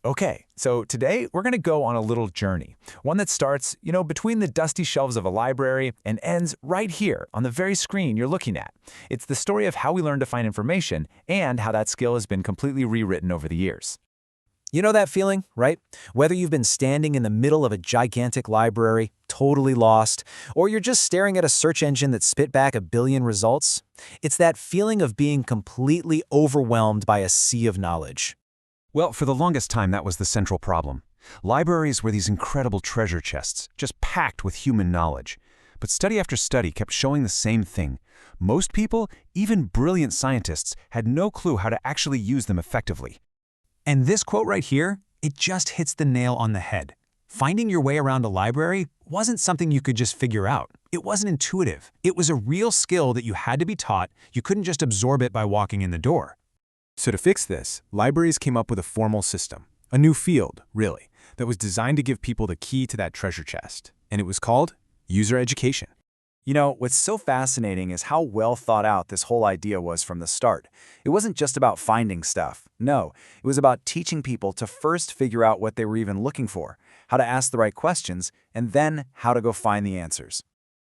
Okay, so today we're going to go on a little journey, one that starts, between the dusty shelves of a library and ends right here on the very screen you're looking at. It's the story of how we learn to find information and how that skill has been completely rewritten over the years. You know that feeling, right? Whether you've been standing in the middle of a gigantic library, totally lost, or you're just staring at a search engine that spit back a billion results, it's that feeling of being completely overwhelmed by a sea of knowledge. Well, for the longest time, that was the central problem. Libraries were these incredible treasure chests, just packed with human knowledge. But study after study kept showing the same thing. Most people, even brilliant scientists, had no clue how to actually use them effectively. And this quote right here, it just hits the nail on the head. Finding your way around a library wasn't something you could just figure out. It wasn't intuitive. It was a real skill that you had to be taught. You couldn't just absorb it by walking in the door. So to fix this, libraries came up with a formal system, a new field, really, that was designed to give people the key to that treasure chest. And it was called user education. What's so fascinating is how well thought out this whole idea was from the start. It wasn't just about finding stuff. No, it was about teaching people to first figure out what they were even looking for, how to ask the right questions, and then how to go find the answers.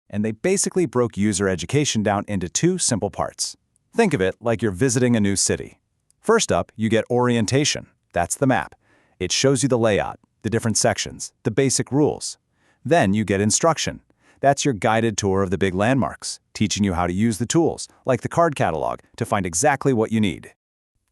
And they basically broke user education down into two simple parts. Think of it like you're visiting a new city. First up, you get orientation. That's the map. It shows you the layout, the different sections, the basic rules. Then you get instruction. That's your guided tour of the big landmarks, teaching you how to use the tools, like the card catalog, to find exactly what you need.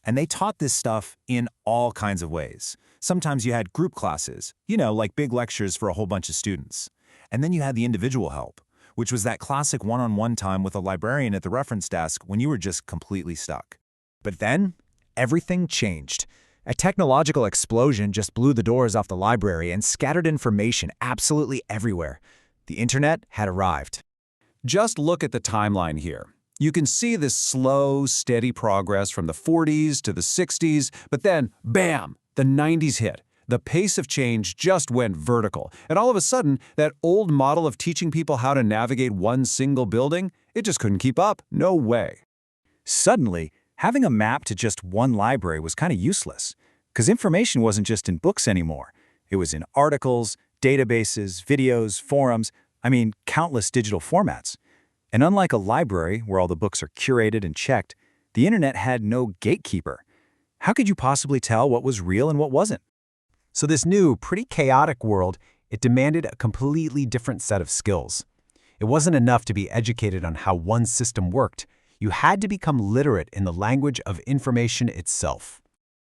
And they taught this stuff in all kinds of ways. Sometimes you had group classes, like big lectures for a whole bunch of students. And then you had the individual help, which was that classic one-on-one time with a librarian at the reference desk when you were just completely stuck. But then, everything changed. A technological explosion just blew the doors off the library and scattered information absolutely everywhere. The internet had arrived. Just look at the timeline here. You can see this slow, steady progress from the 40s to the 60s, but then, bam, the 90s hit. The pace of change just went vertical, and all of a sudden, that old model of teaching people how to navigate one single building, it just couldn't keep up. No way. Suddenly, having a map to just one library was kind of useless, because information wasn't just in books anymore. It was in articles, databases, videos, forums, countless digital formats. And unlike a library where all the books are curated and checked, the internet had no gatekeeper. How could you possibly tell what was real and what wasn't? So this new, pretty chaotic world, it demanded a completely different set of skills. It wasn't enough to be educated on how one system worked. You had to become literate in the language of information itself.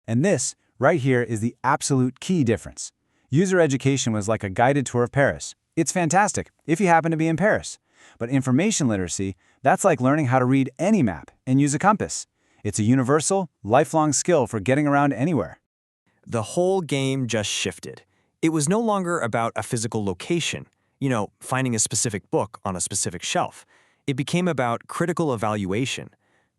And this, right here, is the absolute key difference. User education was like a guided tour of Paris. It's fantastic if you happen to be in Paris. But information literacy, that's like learning how to read any map and use a compass. It's a universal, lifelong skill for getting around anywhere. The whole game just shifted. It was no longer about a physical location, finding a specific book on a specific shelf. It became about critical evaluation,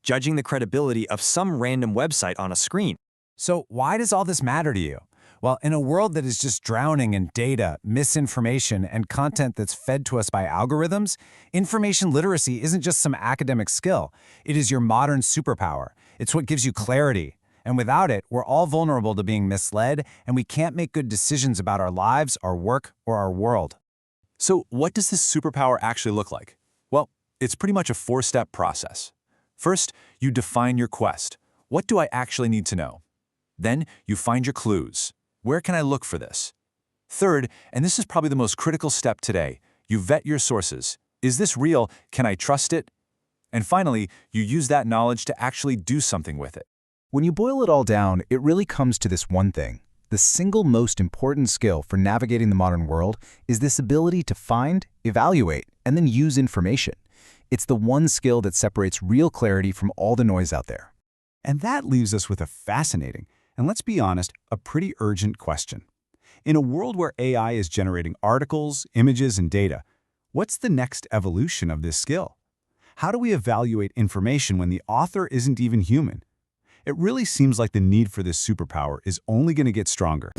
judging the credibility of some random website on a screen. So why does all this matter to you? Well, in a world that is just drowning in data, misinformation, and content that's fed to us by algorithms, information literacy isn't just some academic skill. It is your modern superpower. It's what gives you clarity. And without it, we're all vulnerable to being misled, and we can't make good decisions about our lives, our work, or our world. So what does this superpower actually look like? Well, it's pretty much a four-step process. First, you define your quest. What do I actually need to know? Then you find your clues. Where can I look for this? Third, and this is probably the most critical step today, you vet your sources. Is this real? Can I trust it? And finally, you use that knowledge to actually do something with it. When you boil it all down, it really comes to this one thing. The single most important skill for navigating the modern world is this ability to find, evaluate, and then use information. It's the one skill that separates real clarity from all the noise out there. And that leaves us with a fascinating, and let's be honest, a pretty urgent question. In a world where AI is generating articles, images, and data, what's the next evolution of this skill? How do we evaluate information when the author isn't even human? It really seems like the need for this superpower is only going to get stronger.